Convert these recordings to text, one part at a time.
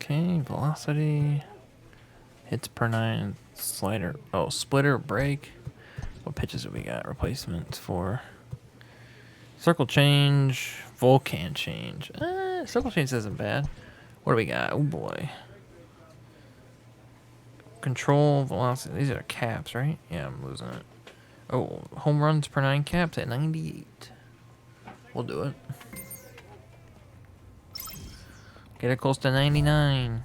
Okay, velocity, hits per 9, slider. Oh, splitter, break. What pitches do we got? Replacement for circle change, volcan change. Circle change isn't bad. What do we got? Oh boy. Control, velocity. These are caps, right? Yeah, I'm losing it. Oh, home runs per 9 caps at 98. We'll do it. Get it close to 99.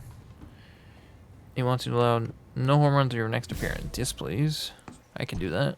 He wants you to allow no home runs in your next appearance. Yes, please. I can do that.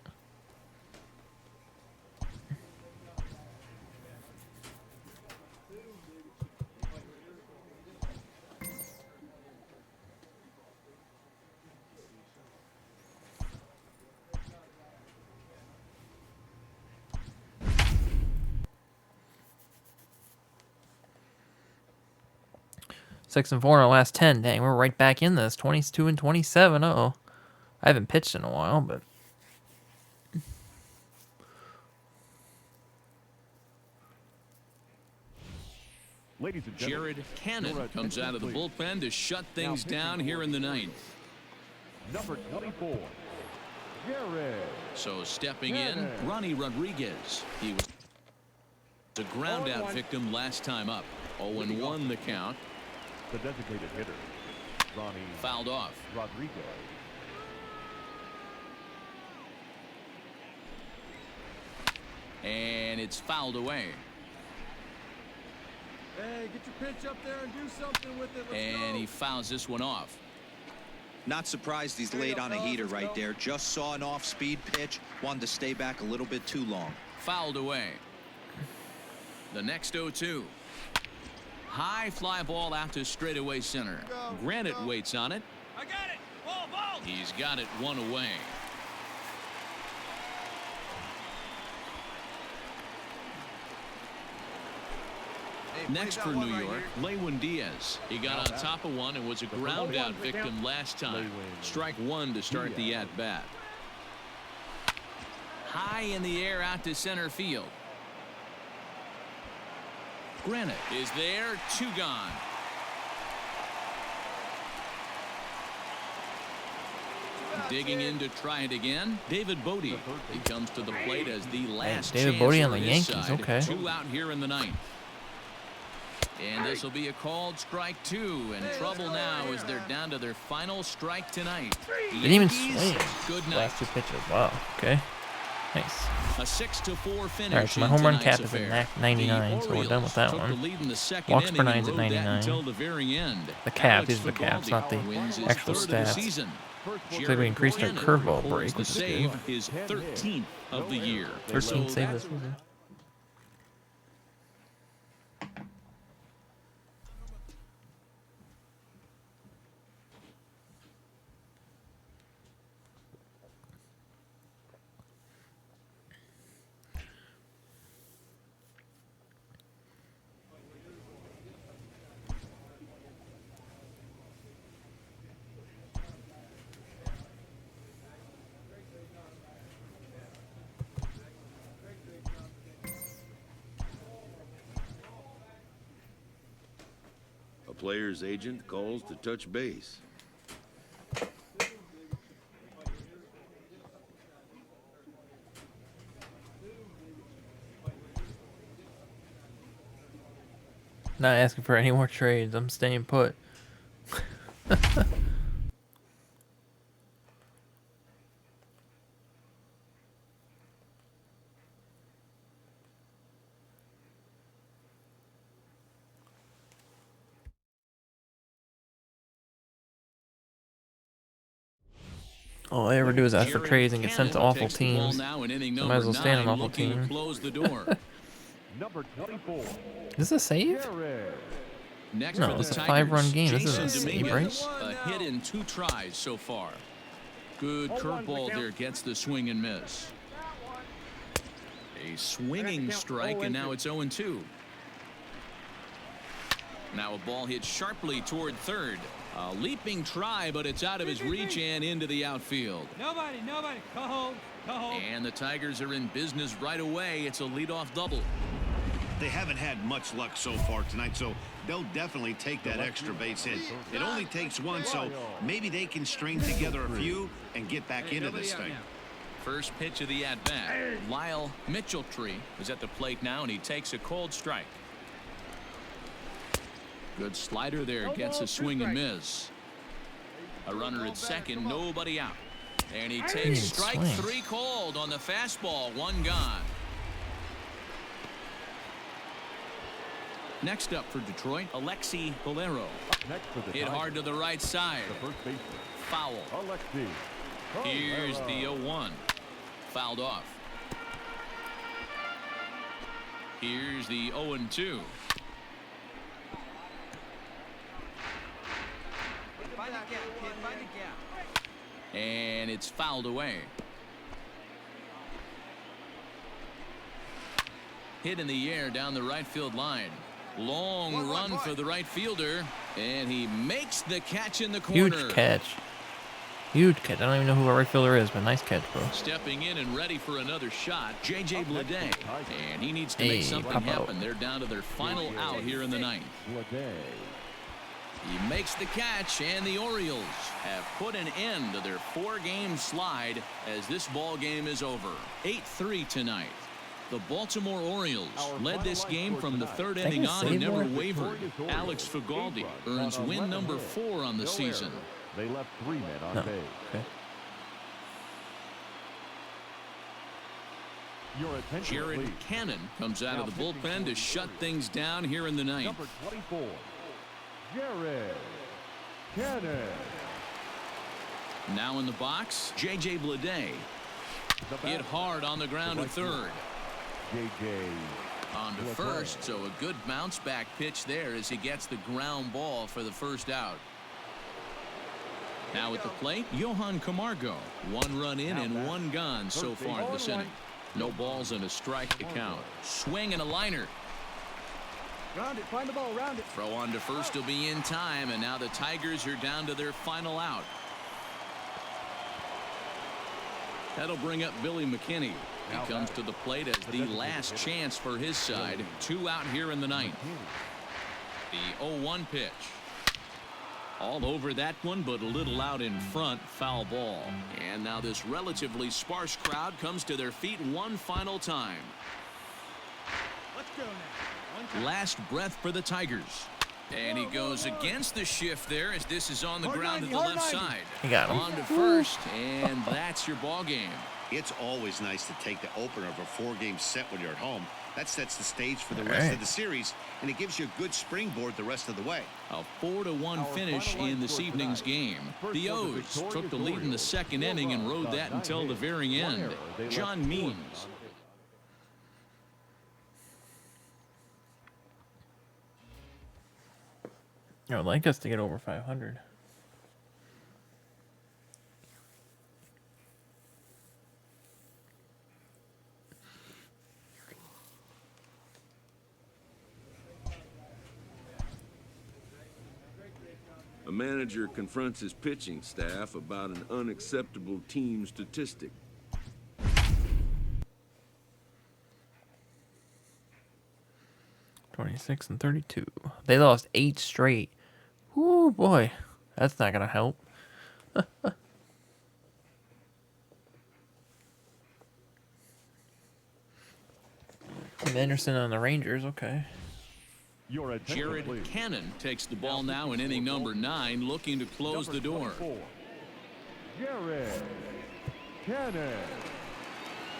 Six and 4 in our last 10. Dang, we're right back in this. 22 and 27. Uh-oh. I haven't pitched in a while, but... Jared Cannon comes out of the bullpen to shut things down here in the ninth. Number 24, Jared. So stepping in, Ronnie Rodriguez. He was a ground out victim last time up. 0-1 the count. The designated hitter, Ronnie Fouled off. Rodriguez. And it's fouled away. Hey, get your pitch up there and do something with it. And he fouls this one off. Not surprised he's laid on a heater right there. Just saw an off-speed pitch. Wanted to stay back a little bit too long. Fouled away. The next 0-2. High fly ball out to straightaway center. Granite waits on it. I got it. Ball. He's got it one away. Next for New York, Lewin Diaz. He got on top of one and was a ground out victim last time. Strike one to start the at-bat. High in the air out to center field. Granite is there, 2 gone. Digging in to try it again, David Bodie. He comes to the plate as the last David Bodie on the Yankees. Okay. 2 out here in the ninth. And this will be a called strike 2, and trouble now as they're down to their final strike tonight. Didn't even swing. Good night. Last 2 pitches. Wow. Okay. Nice. A 6-4 finish. All right, so my home run cap is at 99, so we're done with that one. Walks per 9's at 99. The cap, these are the caps, not the actual stats. Looks like we increased our curveball break, which is good. His 13th of the year. 13 save this season. Player's agent calls to touch base. Not asking for any more trades. I'm staying put. All I ever do is ask for trades and get sent to awful teams. So might as well stay on an awful team. Number 24, Is this a save? Jared. Next No, for the it's a Tigers, 5-run game. This isn't a Jason save, Dominguez. right? A hit in 2 tries so far. Good curveball there, gets the swing and miss. A swinging strike, and now it's 0-2. Now a ball hit sharply toward third. A leaping try, but it's out of his reach and into the outfield. Nobody. Go home. And the Tigers are in business right away. It's a leadoff double. They haven't had much luck so far tonight, so they'll definitely take that extra base hit. It only takes one, so maybe they can string together a few and get back into this thing. First pitch of the at-bat. Lyle Mitchelltree is at the plate now, and he takes a cold strike. Good slider there, gets a swing and miss. A runner at second, nobody out. And he takes strike three called on the fastball, one gone. Next up for Detroit, Alexi Bolero. Hit hard to the right side. Foul. Here's the 0-1. Fouled off. Here's the 0-2. And it's fouled away. Hit in the air down the right field line. Long run for the right fielder, and he makes the catch in the corner. Huge catch. Huge catch. I don't even know who our right fielder is, but nice catch, bro. Stepping in and ready for another shot, J.J. Bleday. And he needs to make something happen. They're down to their final out here in the ninth. He makes the catch, and the Orioles have put an end to their 4-game slide as this ball game is over. 8-3 tonight. The Baltimore Orioles led this game from the third inning on and never wavered. Alex Fagaldi earns win number 4 on the season. They left 3 men on base. Okay. Jared Cannon comes out of the bullpen to shut things down here in the ninth. Number 24, Jared Cannon. Now in the box, J.J. Bleday. Hit hard on the ground to third. On to first, so a good bounce back pitch there as he gets the ground ball for the first out. Now at the plate, Johan Camargo. 1 run in and 1 gone so far this inning. No balls and a strike to count. Swing and a liner. Round it, find the ball, round it. Throw on to first will be in time, and now the Tigers are down to their final out. That'll bring up Billy McKinney. He comes to the plate as the last chance for his side. 2 out here in the ninth. The 0-1 pitch. All over that one, but a little out in front. Foul ball. And now this relatively sparse crowd comes to their feet one final time. Let's go now. Last breath for the Tigers. And he goes against the shift there as this is on the ground to the left side. He got him. On to first, and that's your ball game. It's always nice to take the opener of a 4-game set when you're at home. That sets the stage for the rest of the series, and it gives you a good springboard the rest of the way. A 4-1 finish in this evening's game. The O's took the lead in the second inning and rode that until the very end. John Means. I would like us to get over 500. A manager confronts his pitching staff about an unacceptable team statistic. 26 and 32. They lost 8 straight. Ooh, boy. That's not going to help. Tim Anderson on the Rangers. Okay. Jared Cannon takes the ball now in inning number 9, looking to close the door. Jared Cannon.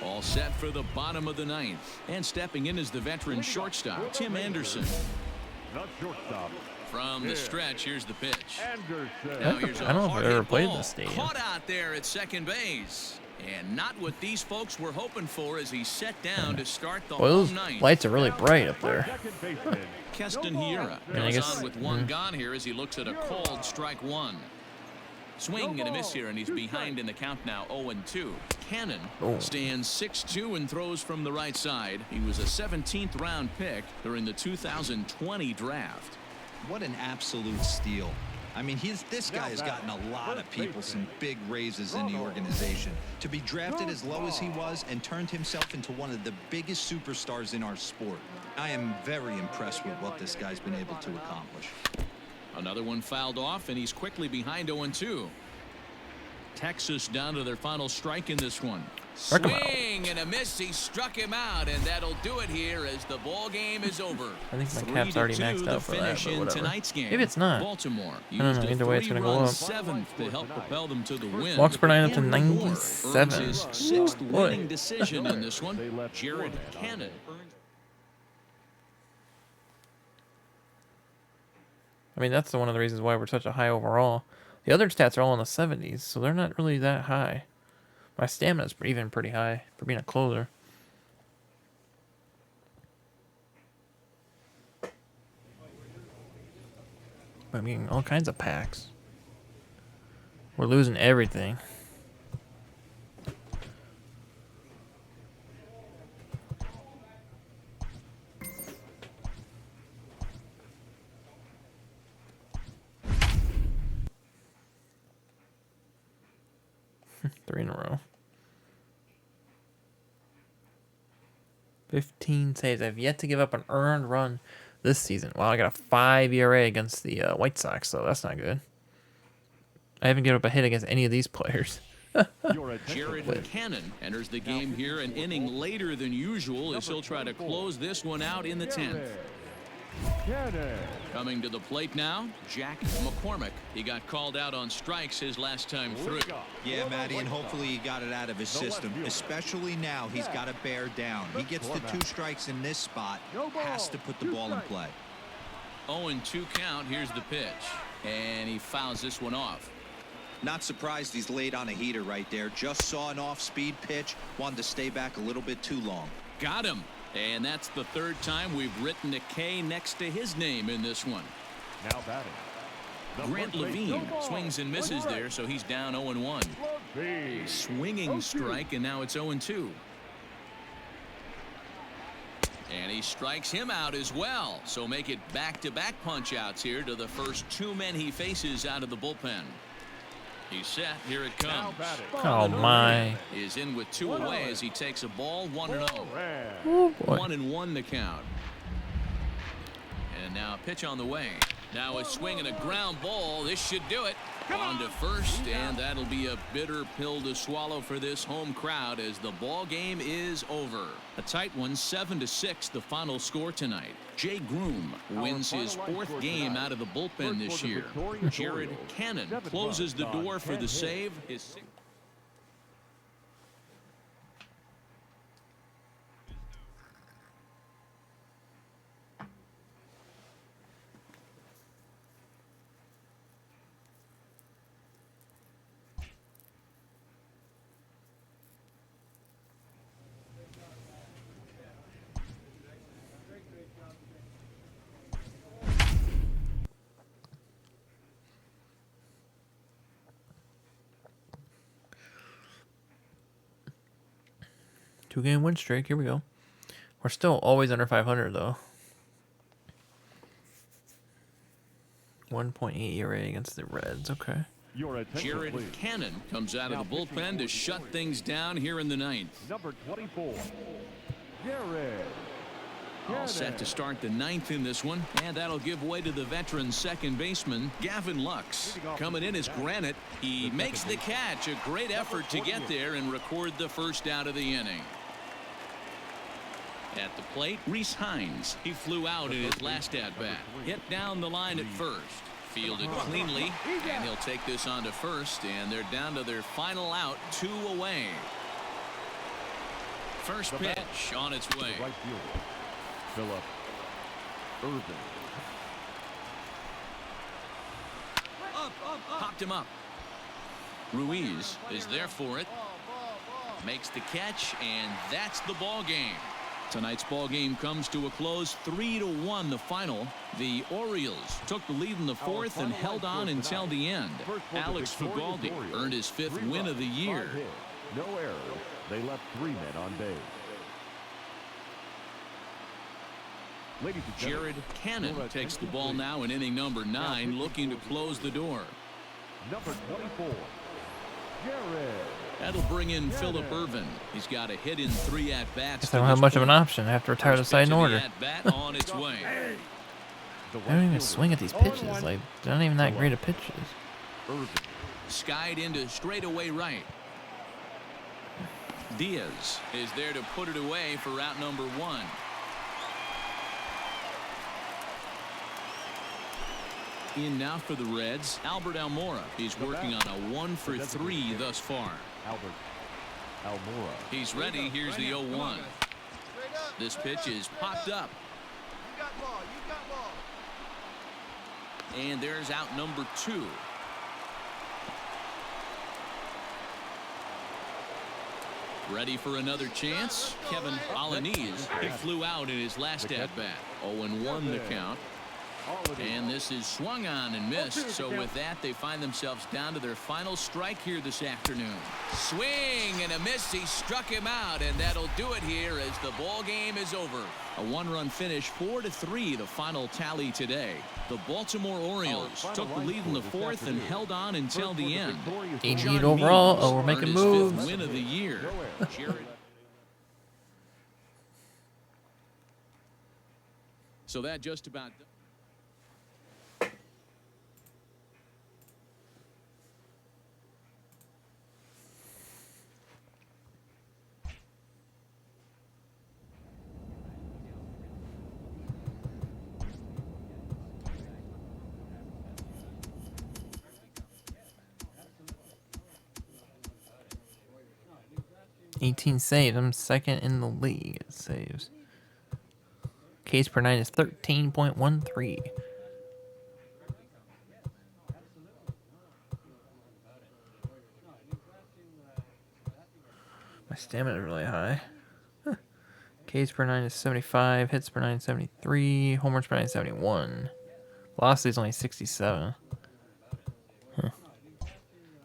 All set for the bottom of the 9th. And stepping in is the veteran shortstop, Tim Anderson. Not shortstop. From the stretch, here's the pitch. Anderson. Now here's I don't know if I've ever played ball this stadium. Caught out there at second base. And not what these folks were hoping for as he set down to start the Well, those home ninth. lights are really bright up there. Keston Hiura goes on with 1 gone here as he looks at a called strike 1. Swing and a miss here, and he's behind in the count now, 0-2. Cannon stands 6'2" and throws from the right side. He was a 17th round pick during the 2020 draft. What an absolute steal. I mean, this guy has gotten a lot of people some big raises in the organization. To be drafted as low as he was and turned himself into one of the biggest superstars in our sport. I am very impressed with what this guy's been able to accomplish. Another one fouled off, and he's quickly behind 0-2. Texas down to their final strike in this one. Swing and a miss. He struck him out, and that'll do it here as the ball game is over. I think my cap's already maxed out for that, but whatever. Tonight's game. Maybe it's not. Baltimore I don't know. Either way, it's going to go up. Seventh to help propel them to the win. Walks per 9 up to 97. His sixth winning decision in this one. Jared Cannon. I mean, that's one of the reasons why we're such a high overall. The other stats are all in the 70s, so they're not really that high. My stamina's even pretty high for being a closer. I'm getting all kinds of packs. We're losing everything. Three in a row. 15 saves. I've yet to give up an earned run this season. Wow, I got a 5 ERA against the White Sox, so that's not good. I haven't given up a hit against any of these players. Jared Cannon enters the game here an inning later than usual as he'll try to close this one out in the 10th. Coming to the plate now, Jack McCormick. He got called out on strikes his last time through. Yeah, Matty, and hopefully he got it out of his system. Especially now, he's got to bear down. He gets the 2 strikes in this spot, has to put the ball in play. 0-2 count. Here's the pitch, and he fouls this one off. Not surprised he's laid on a heater right there. Just saw an off-speed pitch, wanted to stay back a little bit too long. Got him. And that's the 3rd time we've written a K next to his name in this one. Now batting. Grant Levine swings and misses there, so he's down 0-1. A swinging strike, and now it's 0-2. And he strikes him out as well. So make it back-to-back punch-outs here to the first 2 men he faces out of the bullpen. He's set. Here it comes. Oh my! Is in with 2 away as he takes a ball 1-0. Oh boy! 1-1 the count. And now a pitch on the way. Now a swing and a ground ball. This should do it. On to first, and that'll be a bitter pill to swallow for this home crowd as the ball game is over. A tight one, 7-6, the final score tonight. Jay Groom wins his 4th game out of the bullpen this year. Jared Cannon closes the door for the save. His 2-game win streak. Here we go. We're still always under 500 though. 1.8 ERA against the Reds. Okay. Jared Cannon comes out of the bullpen to shut things down here in the 9th. Number 24, Jared. All set to start the 9th in this one, and that'll give way to the veteran second baseman Gavin Lux. Coming in as Granite, he makes the catch. A great effort to get there and record the first out of the inning. At the plate, Reese Hines. He flew out in his last at-bat. Hit down the line at first. Fielded cleanly, and he'll take this on to first, and they're down to their final out, 2 away. First pitch on its way. Right fielder, Philip Irvin. Popped him up. Ruiz is there for it. Makes the catch, and that's the ball game. Tonight's ball game comes to a close, 3-1 the final. The Orioles took the lead in the 4th and held on until the end. Alex Fugaldi earned his 5th win of the year. No errors. They left 3 men on base. Ladies and gentlemen, Jared Cannon takes the ball now in inning number 9, looking to close the door. number 24, Jared. That'll bring in Philip Irvin. He's got a hit in 3 at-bats. Guess I don't have much of an option. I have to retire the side in order. At-bat on its way. I don't even swing at these pitches. Like, they're not even that great at pitches. Irvin. Skied into straightaway right. Diaz is there to put it away for route number 1. In now for the Reds, Albert Almora. He's working on a 1-for-3 thus far. Albert Almora. He's ready. Here's the 0-1. This pitch is popped up. You got ball. You got ball. And there's out number 2. Ready for another chance. Kevin Alaniz. He flew out in his last at-bat. 0-1 the count. And this is swung on and missed. So with that, they find themselves down to their final strike here this afternoon. Swing and a miss. He struck him out, and that'll do it here as the ball game is over. A 1-run finish, 4-3, the final tally today. The Baltimore Orioles took the lead in the 4th and held on until the end. 88 overall. Oh, we're making Earned his 5th moves. win of the year. So that just about. $18 saves. I'm second in the league at saves. Ks per 9 is 13.13. My stamina is really high. Ks per 9 is 75. Hits per 9 is 73. Homers per 9 is 71. Velocity is only 67.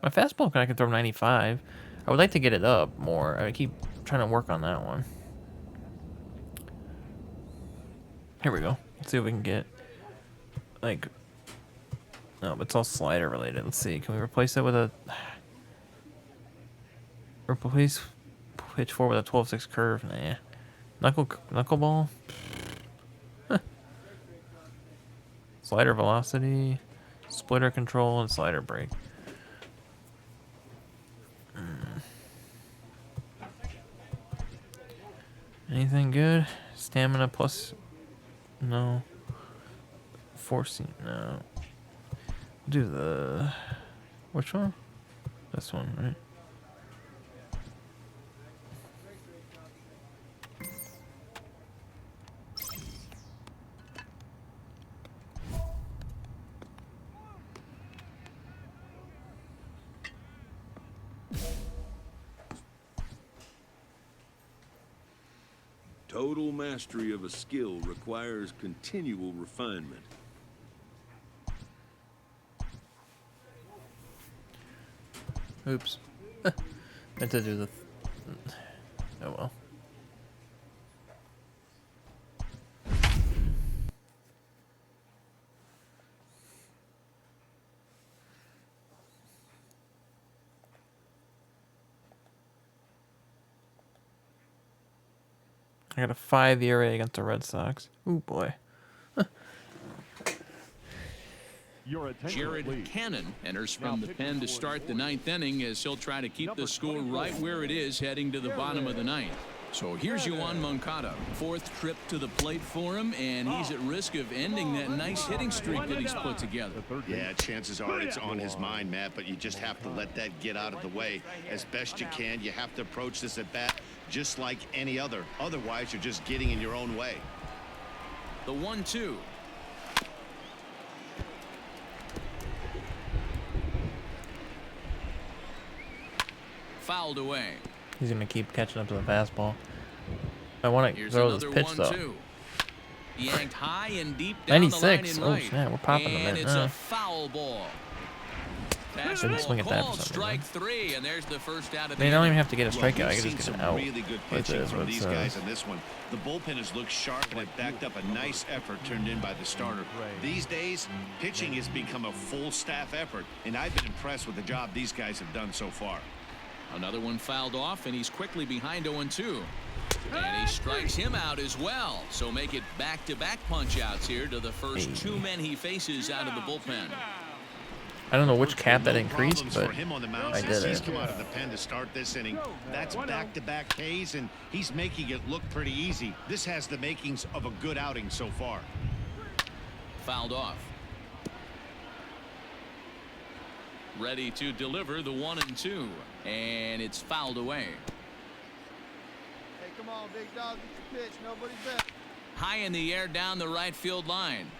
My fastball I can throw 95. I would like to get it up more. I keep trying to work on that one. Here we go. Let's see if we can get, like, no, but it's all slider related. Let's see. Can we replace it with a, replace pitch 4 with a 12-6 curve? Nah. Knuckleball? Slider velocity, splitter control, and slider break. Anything good? Stamina plus, no. Forcing, no. Do the, which one? This one, right? Total mastery of a skill requires continual refinement. Oops. Meant to do the, oh well. I got a 5 ERA against the Red Sox. Ooh boy. Jared Cannon enters from the pen to start the 9th inning as he'll try to keep the score right where it is heading to the bottom of the 9th. So here's Yoan Moncada. 4th trip to the plate for him, and he's at risk of ending that nice hitting streak that he's put together. Yeah, chances are it's on his mind, Matt, but you just have to let that get out of the way as best you can. You have to approach this at bat just like any other. Otherwise, you're just getting in your own way. The 1-2. Fouled away. He's gonna keep catching up to the fastball. I want to Here's throw this another pitch though. 1-2. Yanked high and deep down 96. the line Oh in right. snap! We're popping And them it's in. a foul ball. Didn't swing at that for Called some strike reason. 3, and there's the first out of They the don't inning. even have to get a Well, strikeout. I we've can seen just get some an out. really good Like pitching this, from what it these guys says. in this one. The bullpen has looked sharp, and it backed up a nice effort turned in by the starter. These days, pitching has become a full staff effort, and I've been impressed with the job these guys have done so far. Another one fouled off, and he's quickly behind 0-2. And he strikes him out as well. So make it back-to-back punch-outs here to the first 2 men he faces out of the bullpen. I don't know which cap that No increased, problems but for him on the mound I since did he's it. come out of the pen to start this inning. That's back-to-back Ks, and he's making it look pretty easy. This has the makings of a good outing so far. Fouled off. Ready to deliver the 1-2. And it's fouled away. Hey, come on, big dog, get your pitch. Nobody's better. High in the air down the right field line.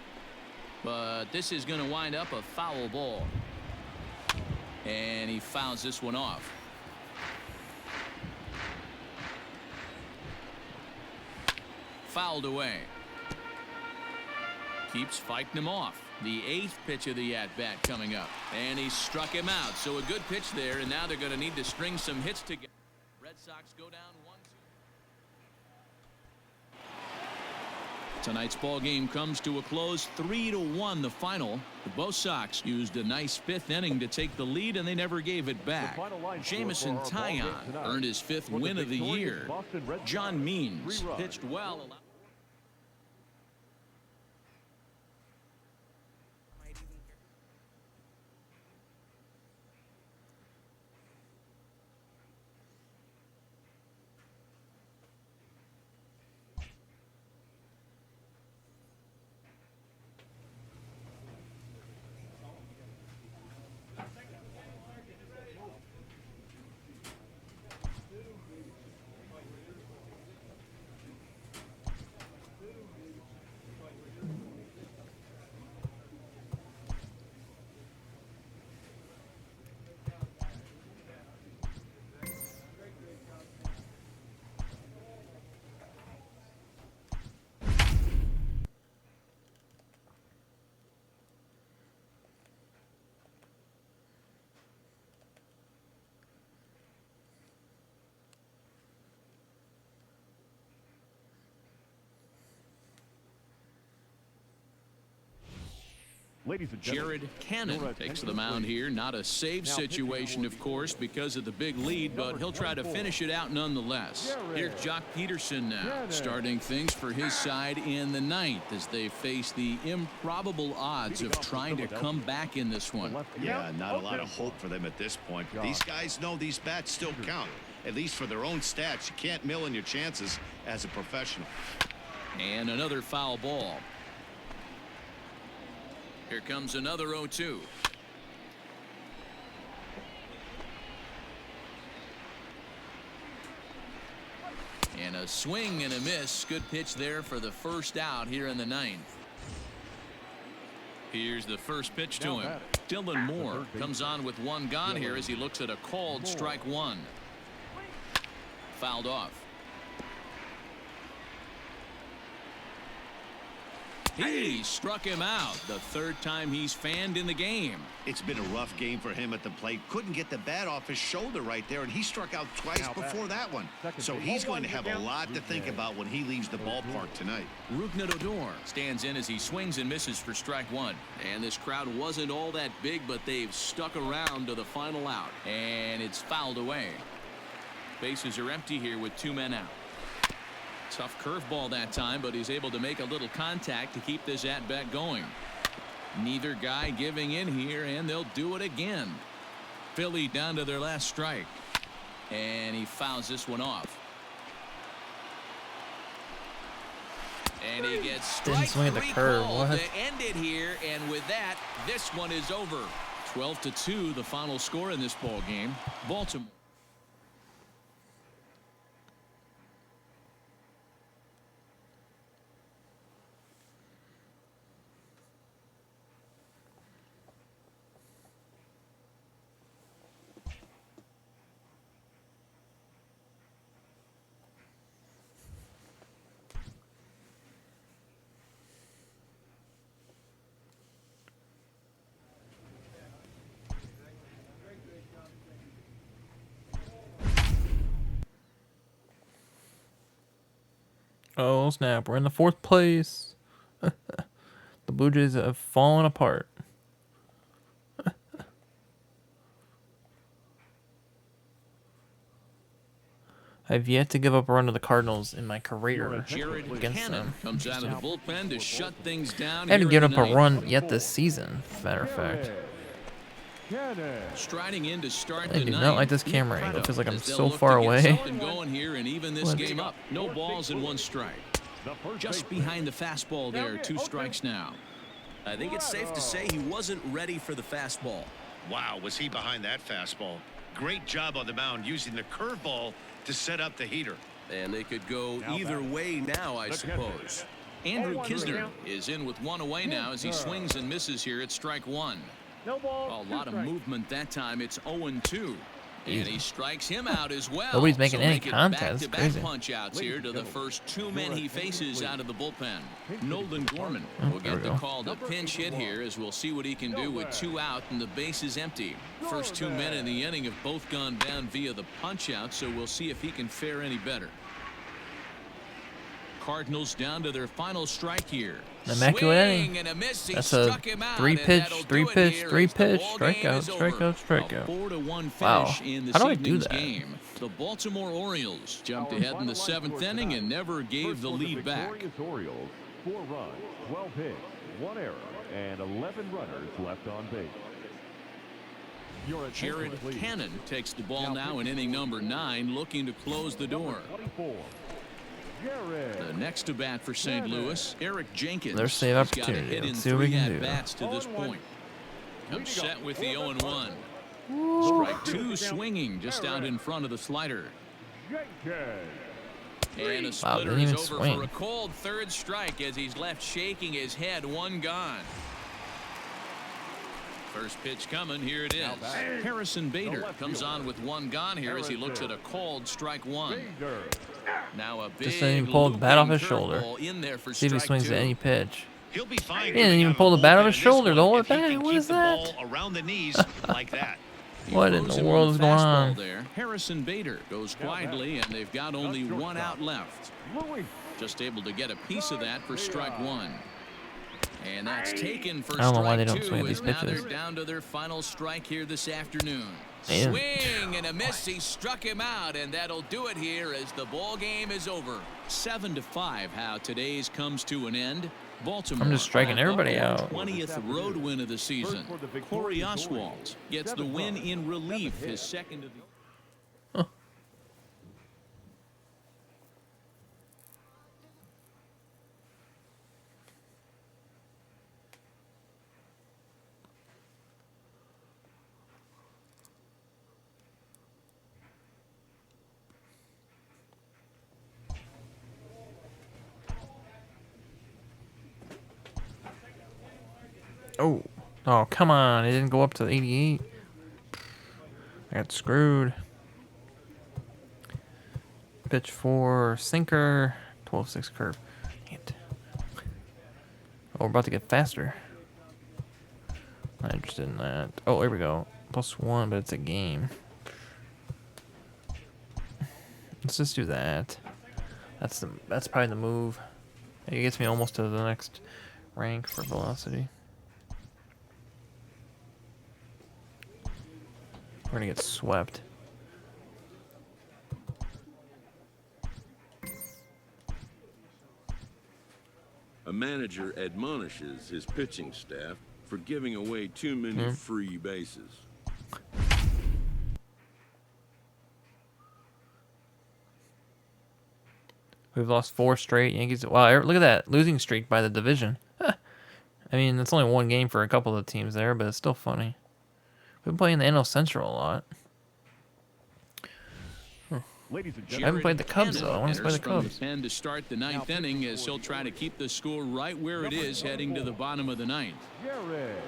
But this is going to wind up a foul ball. And he fouls this one off. Fouled away. Keeps fighting him off. The 8th pitch of the at-bat coming up. And he struck him out. So a good pitch there, and now they're going to need to string some hits together. Red Sox go down 1-2. Tonight's ball game comes to a close, 3-1 the final. Both Sox used a nice 5th inning to take the lead, and they never gave it back. Jamison Taillon earned his 5th win of the year. John Means pitched well. Ladies and gentlemen, Jared Cannon takes the mound here. Not a save situation, of course, because of the big lead, but he'll try to finish it out nonetheless. Here's Jock Peterson now, starting things for his side in the 9th as they face the improbable odds of trying to come back in this one. Yeah, not a lot of hope for them at this point. But these guys know these bats still count, at least for their own stats. You can't mill in your chances as a professional. And another foul ball. Here comes another 0-2. And a swing and a miss. Good pitch there for the first out here in the 9th. Here's the first pitch to him. Dylan Moore comes on with one gone here as he looks at a called strike 1. Fouled off. He struck him out, the 3rd time he's fanned in the game. It's been a rough game for him at the plate. Couldn't get the bat off his shoulder right there, and he struck out twice before that one. So he's going to have a lot to think about when he leaves the ballpark tonight. Rougned Odor stands in as he swings and misses for strike 1. And this crowd wasn't all that big, but they've stuck around to the final out. And it's fouled away. Bases are empty here with 2 men out. Tough curveball that time, but he's able to make a little contact to keep this at-bat going. Neither guy giving in here, and they'll do it again. Philly down to their last strike. And he fouls this one off. And he gets strike Didn't swing at the 3 curve. called What? to end it here, and with that, this one is over. 12-2, the final score in this ball game. Baltimore. Oh, snap. We're in the 4th place. The Blue Jays have fallen apart. I've yet to give up a run to the Cardinals in my career Jared against Cannon them. comes out of the bullpen to shut things down. I haven't here in given the up a ninth. run yet this season, matter of fact. Striding in to start I the do not ninth. like this camera angle. It feels like I'm As they'll so look far to get away. something going here and even this What? game up. No balls and 1 strike. Just behind the fastball there. 2 strikes now. I think it's safe to say he wasn't ready for the fastball. Wow, was he behind that fastball? Great job on the mound using the curveball to set up the heater. And they could go either way now, I suppose. Andrew Kisner is in with 1 away now as he swings and misses here at strike 1. No ball. A lot of movement that time. It's 0-2. And he strikes him out as well. Nobody's making any make it contact. It's back-to-back crazy. punch-outs here to the first 2 men he faces out of the bullpen. Nolan Gorman will there get we the go. call to pinch hit here as we'll see what he can do with 2 out and the base is empty. First 2 men in the inning have both gone down via the punch-out, so we'll see if he can fare any better. Cardinals down to their final strike here. Immaculate inning. Swing and a miss. He That's a struck him out, 3 and pitch, that'll 3 do it pitch, here 3 as the pitch, ball game strikeout, is over. strikeout, strikeout. A 4-1 Wow. finish in this How do I do evening's that? game. The Baltimore Orioles jumped ahead in the 7th inning and never gave the lead back. Orioles, 4 runs, 12 hits, 1 error, and 11 runners left on base. Your attention, Jared please. Cannon takes the ball now in inning number 9, looking to close the door. 24. Jared. The next to bat for St. Louis, Eric Jenkins. Their save He's got a opportunity. hit in Let's see what we 3 can do. at-bats to this 0-1. point. Comes set with the 0-1. Ooh. Strike 2 swinging just out in front of the slider. Jenkins. And a Wow, splitter didn't is even over swing. for a cold 3rd strike as he's left shaking his head. 1 gone. First pitch coming. Here it is. Harrison Bader comes on with 1 gone here as he looks at a called strike 1. Bader. Now a big Just didn't even pull the bat off his looping shoulder. curveball in there for See if he strike swings 2. at any pitch. He'll be fine. He didn't even pull the bat off his shoulder the whole time. What is that? Around the knees like that. He What in throws the him world on is the going fastball on? There. Harrison Bader goes quietly, and they've got only 1 out left. Louis. Just able to get a piece of that for strike 1. And that's taken for I don't know why strike they don't 2 swing at as these now they're pitches. down to their final strike here this afternoon. Man. Swing and a miss. He struck him out, and that'll do it here as the ball game is over. 7-5. How today's comes to an end. Baltimore. I'm just striking everybody out. 20th road win of the season. Corey Oswalt gets the win in relief, his 2nd of the. Oh. Oh, come on. It didn't go up to 88. I got screwed. Pitch 4, sinker, 12-6 curve. Dang it. Oh, we're about to get faster. Not interested in that. Oh, here we go. +1, but it's a game. Let's just do that. That's probably the move. It gets me almost to the next rank for velocity. We're gonna get swept. A manager admonishes his pitching staff for giving away too many free bases. We've lost 4 straight. Yankees. Wow, look at that losing streak by the division. I mean, it's only 1 game for a couple of the teams there, but it's still funny. We've been playing the NL Central a lot. Ladies and I gentlemen. haven't played the Cubs though. I want to play the Enters from Cubs. pen to start the 9th inning as he'll try to keep the score right where it is heading to the bottom of the 9th. Jared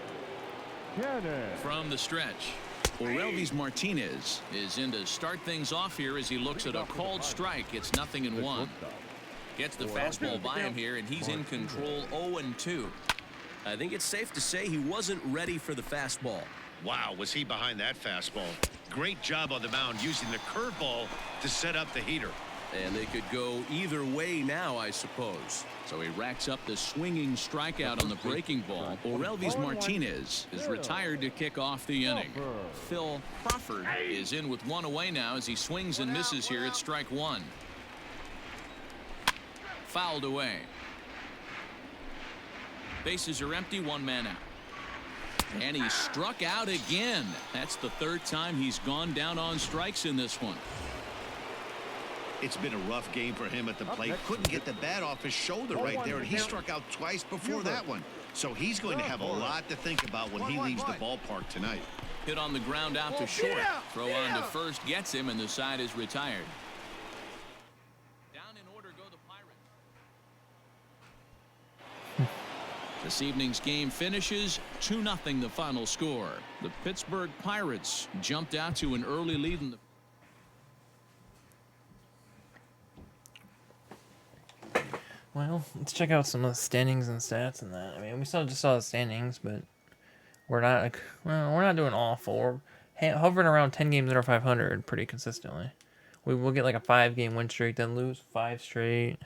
Cannon. From the stretch, Orelvis Martinez is in to start things off here as he looks at a called strike. It's 0-1. Gets the fastball by him here, and he's in control 0-2. I think it's safe to say he wasn't ready for the fastball. Wow, was he behind that fastball? Great job on the mound using the curveball to set up the heater. And they could go either way now, I suppose. So he racks up the swinging strikeout on the breaking ball. Orelvis Martinez is retired to kick off the inning. Phil Crawford is in with one away now as he swings and misses here at strike one. Fouled away. Bases are empty, one man out. And he struck out again. That's the third time he's gone down on strikes in this one. It's been a rough game for him at the plate. Couldn't get the bat off his shoulder right there, and he struck out twice before that one. So he's going to have a lot to think about when he leaves the ballpark tonight. Hit on the ground out to short. Throw on to first gets him, and the side is retired. Down in order go the Pirates. This evening's game finishes 2-0 the final score. The Pittsburgh Pirates jumped out to an early lead in the Well, let's check out some of the standings and stats and that. I mean, we just saw the standings, but we're not like, well, we're not doing awful. We're hovering around 10 games under 500 pretty consistently. We will get like a 5-game win streak, then lose 5 straight.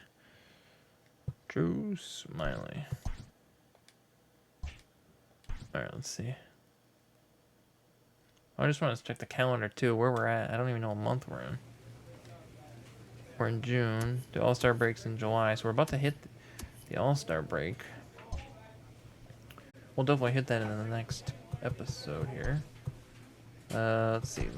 Drew Smiley. All right, let's see. I just want to check the calendar too, where we're at. I don't even know what month we're in. We're in June. The All-Star break's in July, so we're about to hit the All-Star break. We'll definitely hit that in the next episode here. Let's see.